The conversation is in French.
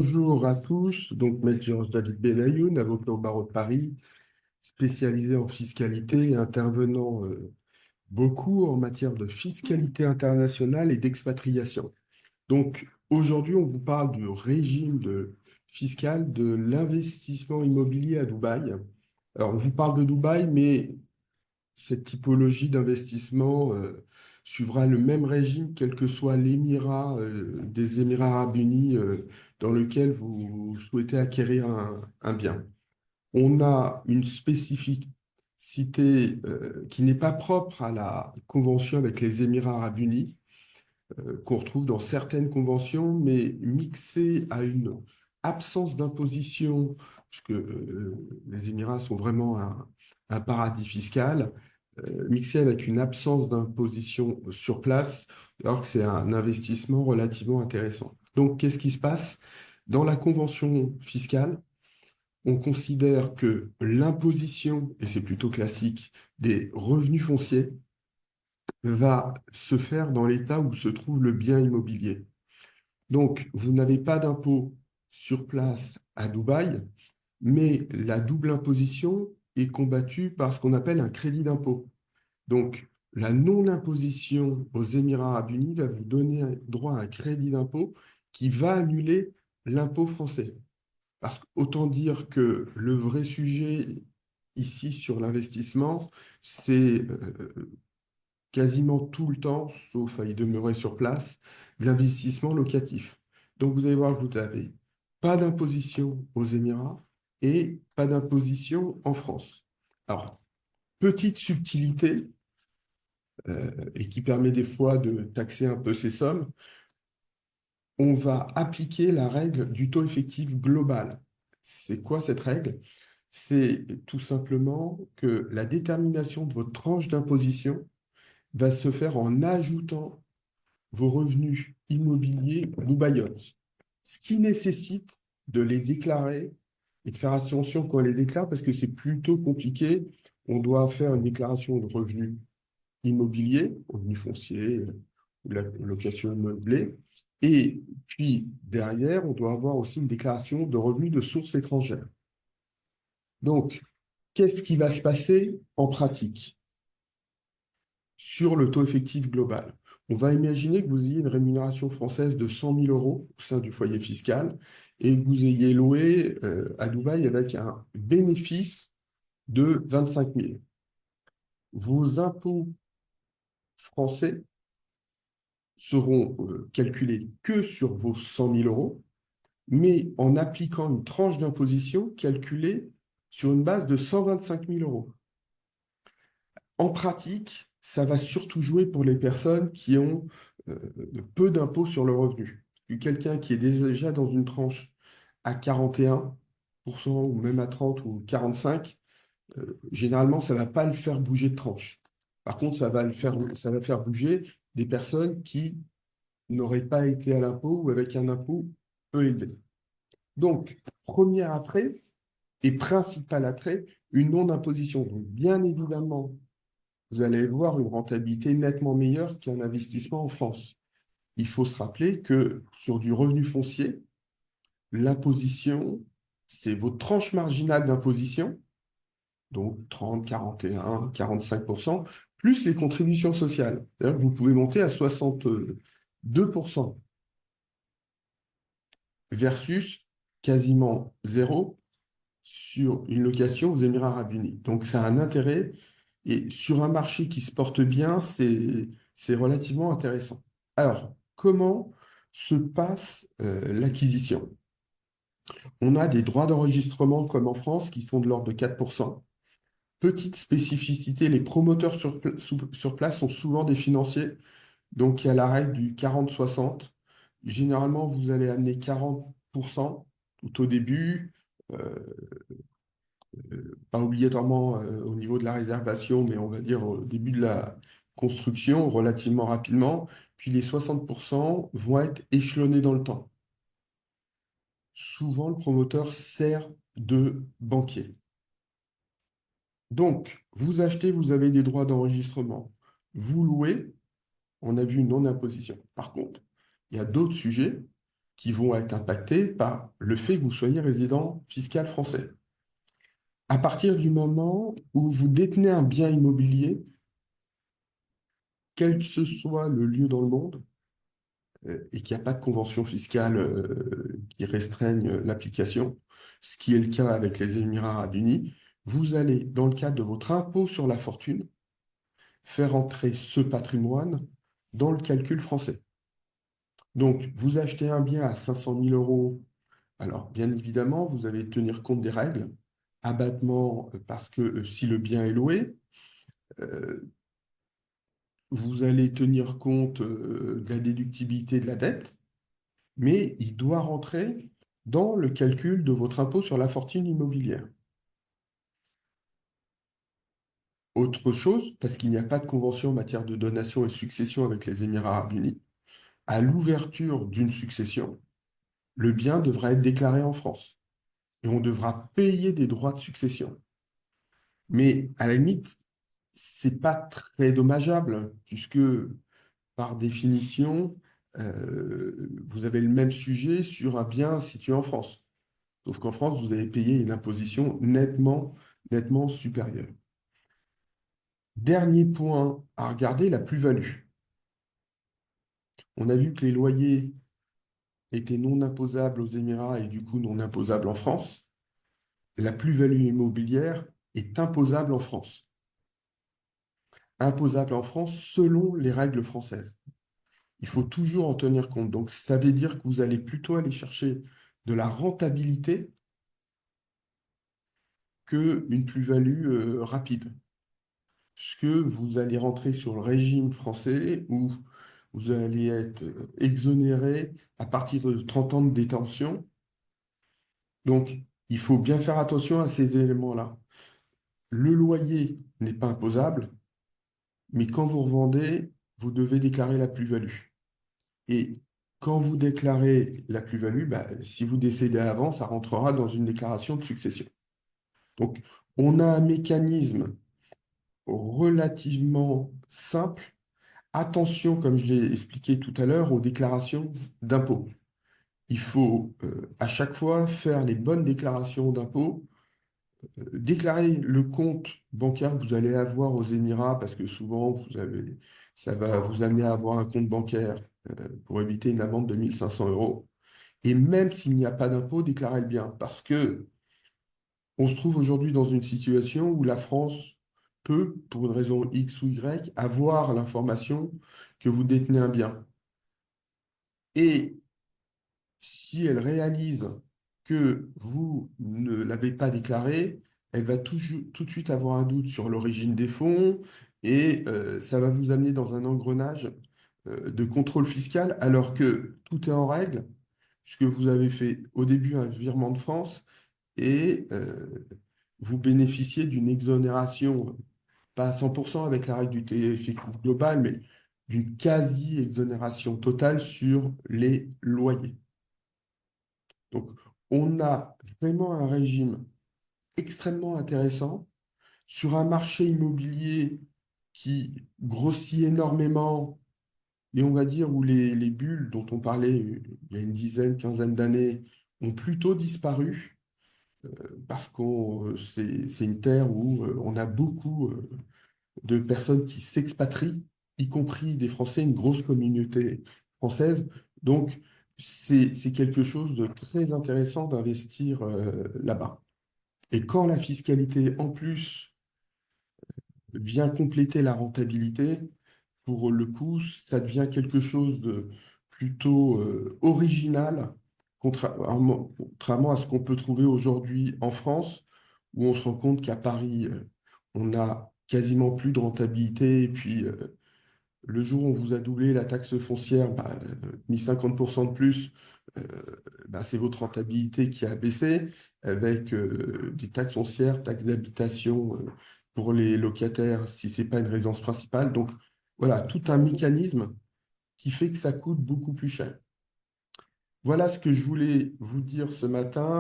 Bonjour à tous, donc Maître Georges-David Benayoun, avocat au barreau de Paris, spécialisé en fiscalité et intervenant beaucoup en matière de fiscalité internationale et d'expatriation. Donc aujourd'hui, on vous parle du régime fiscal de l'investissement immobilier à Dubaï. Alors on vous parle de Dubaï, mais cette typologie d'investissement suivra le même régime, quel que soit l'émirat des Émirats arabes unis dans lequel vous souhaitez acquérir un bien. On a une spécificité qui n'est pas propre à la convention avec les Émirats arabes unis, qu'on retrouve dans certaines conventions, mais mixée à une absence d'imposition, puisque les Émirats sont vraiment un paradis fiscal, mixé avec une absence d'imposition sur place, alors que c'est un investissement relativement intéressant. Donc, qu'est-ce qui se passe? Dans la convention fiscale, on considère que l'imposition, et c'est plutôt classique, des revenus fonciers va se faire dans l'état où se trouve le bien immobilier. Donc, vous n'avez pas d'impôt sur place à Dubaï, mais la double imposition est combattue par ce qu'on appelle un crédit d'impôt. Donc, la non-imposition aux Émirats arabes unis va vous donner droit à un crédit d'impôt qui va annuler l'impôt français. Parce qu'autant dire que le vrai sujet ici sur l'investissement, c'est quasiment tout le temps, sauf à y demeurer sur place, de l'investissement locatif. Donc vous allez voir que vous n'avez pas d'imposition aux Émirats et pas d'imposition en France. Alors, petite subtilité, et qui permet des fois de taxer un peu ces sommes, on va appliquer la règle du taux effectif global. C'est quoi cette règle? C'est tout simplement que la détermination de votre tranche d'imposition va se faire en ajoutant vos revenus immobiliers dubaïotes, ce qui nécessite de les déclarer et de faire attention quand on les déclare parce que c'est plutôt compliqué. On doit faire une déclaration de revenus immobiliers, revenus fonciers, ou la location meublée. Et puis derrière, on doit avoir aussi une déclaration de revenus de sources étrangères. Donc, qu'est-ce qui va se passer en pratique sur le taux effectif global? On va imaginer que vous ayez une rémunération française de 100 000 euros au sein du foyer fiscal et que vous ayez loué à Dubaï avec un bénéfice de 25 000. Vos impôts français seront calculés que sur vos 100 000 euros, mais en appliquant une tranche d'imposition calculée sur une base de 125 000 euros. En pratique, ça va surtout jouer pour les personnes qui ont peu d'impôts sur le revenu. Quelqu'un qui est déjà dans une tranche à 41% ou même à 30 ou 45, généralement, ça ne va pas le faire bouger de tranche. Par contre, ça va faire bouger des personnes qui n'auraient pas été à l'impôt ou avec un impôt peu élevé. Donc, premier attrait et principal attrait, une non-imposition. Donc, bien évidemment, vous allez voir une rentabilité nettement meilleure qu'un investissement en France. Il faut se rappeler que sur du revenu foncier, l'imposition, c'est votre tranche marginale d'imposition, donc 30, 41, 45%, plus les contributions sociales. C'est-à-dire que vous pouvez monter à 62% versus quasiment zéro sur une location aux Émirats arabes unis. Donc ça a un intérêt et sur un marché qui se porte bien, c'est relativement intéressant. Alors, comment se passe l'acquisition? On a des droits d'enregistrement comme en France qui sont de l'ordre de 4%. Petite spécificité, les promoteurs sur place sont souvent des financiers. Donc il y a la règle du 40-60. Généralement, vous allez amener 40% tout au début. Euh, Pas obligatoirement au niveau de la réservation, mais on va dire au début de la construction, relativement rapidement. Puis les 60% vont être échelonnés dans le temps. Souvent, le promoteur sert de banquier. Donc, vous achetez, vous avez des droits d'enregistrement. Vous louez, on a vu une non-imposition. Par contre, il y a d'autres sujets qui vont être impactés par le fait que vous soyez résident fiscal français. À partir du moment où vous détenez un bien immobilier, quel que ce soit le lieu dans le monde, et qu'il n'y a pas de convention fiscale qui restreigne l'application, ce qui est le cas avec les Émirats arabes unis, vous allez, dans le cadre de votre impôt sur la fortune, faire entrer ce patrimoine dans le calcul français. Donc, vous achetez un bien à 500 000 euros. Alors, bien évidemment, vous allez tenir compte des règles. Abattement, parce que si le bien est loué, euh, vous allez tenir compte de la déductibilité de la dette, mais il doit rentrer dans le calcul de votre impôt sur la fortune immobilière. Autre chose, parce qu'il n'y a pas de convention en matière de donation et succession avec les Émirats arabes unis, à l'ouverture d'une succession, le bien devra être déclaré en France et on devra payer des droits de succession. Mais à la limite, c'est pas très dommageable, puisque par définition, vous avez le même sujet sur un bien situé en France. Sauf qu'en France, vous allez payer une imposition nettement supérieure. Dernier point à regarder, la plus-value. On a vu que les loyers étaient non imposables aux Émirats et du coup non imposables en France. La plus-value immobilière est imposable en France. Imposable en France selon les règles françaises. Il faut toujours en tenir compte. Donc, ça veut dire que vous allez plutôt aller chercher de la rentabilité qu'une plus-value rapide. Puisque vous allez rentrer sur le régime français où vous allez être exonéré à partir de 30 ans de détention. Donc, il faut bien faire attention à ces éléments-là. Le loyer n'est pas imposable, mais quand vous revendez, vous devez déclarer la plus-value. Et quand vous déclarez la plus-value, bah, si vous décédez avant, ça rentrera dans une déclaration de succession. Donc, on a un mécanisme relativement simple. Attention, comme je l'ai expliqué tout à l'heure, aux déclarations d'impôts. Il faut à chaque fois faire les bonnes déclarations d'impôts, déclarer le compte bancaire que vous allez avoir aux Émirats, parce que souvent, ça va vous amener à avoir un compte bancaire pour éviter une amende de 1500 euros. Et même s'il n'y a pas d'impôt, déclarez le bien, parce que on se trouve aujourd'hui dans une situation où la France peut, pour une raison X ou Y, avoir l'information que vous détenez un bien. Et si elle réalise que vous ne l'avez pas déclaré, elle va tout de suite avoir un doute sur l'origine des fonds et ça va vous amener dans un engrenage de contrôle fiscal alors que tout est en règle, puisque vous avez fait au début un virement de France et vous bénéficiez d'une exonération, pas à 100% avec la règle du TFI global, mais d'une quasi-exonération totale sur les loyers. Donc, on a vraiment un régime extrêmement intéressant sur un marché immobilier qui grossit énormément et on va dire où les bulles dont on parlait il y a une dizaine, quinzaine d'années ont plutôt disparu parce que c'est une terre où on a beaucoup de personnes qui s'expatrient, y compris des Français, une grosse communauté française. Donc, c'est quelque chose de très intéressant d'investir là-bas. Et quand la fiscalité, en plus, vient compléter la rentabilité, pour le coup, ça devient quelque chose de plutôt original, contrairement à ce qu'on peut trouver aujourd'hui en France, où on se rend compte qu'à Paris, on a quasiment plus de rentabilité, et puis le jour où on vous a doublé la taxe foncière, bah, mis 50% de plus, euh, bah, c'est votre rentabilité qui a baissé, avec des taxes foncières, taxes d'habitation pour les locataires si ce n'est pas une résidence principale. Donc voilà, tout un mécanisme qui fait que ça coûte beaucoup plus cher. Voilà ce que je voulais vous dire ce matin.